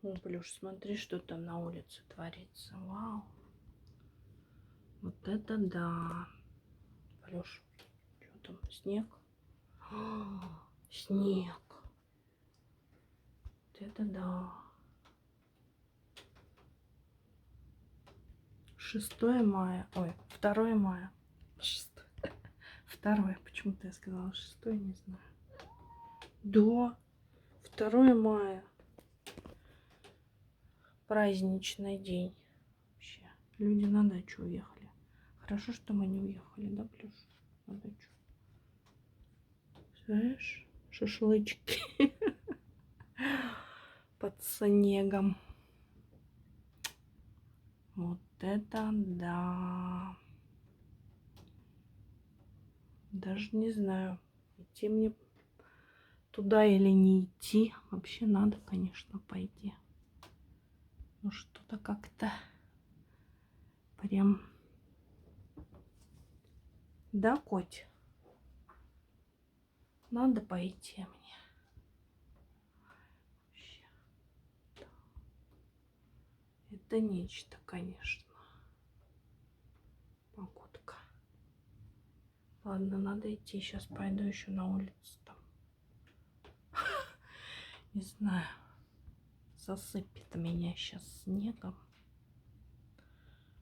Ну, Плюш, смотри, что там на улице творится. Вау. Вот это да. Плюш, что там? Снег? Снег. Вот это да. 6 мая. Ой, 2 мая. 6. 2. Почему-то я сказала 6, не знаю. Да. 2 мая. Праздничный день. Вообще. Люди на дачу уехали. Хорошо, что мы не уехали, да, Плюш? На дачу. Знаешь, шашлычки под снегом. Вот это да. Даже не знаю, идти мне туда или не идти. Вообще надо, конечно, пойти. Ну что-то как-то прям... Да, Коть? Надо пойти мне. Вообще. Это нечто, конечно. Погодка. Ладно, надо идти. Сейчас пойду еще на улицу там. Не знаю. Засыпет меня сейчас снегом.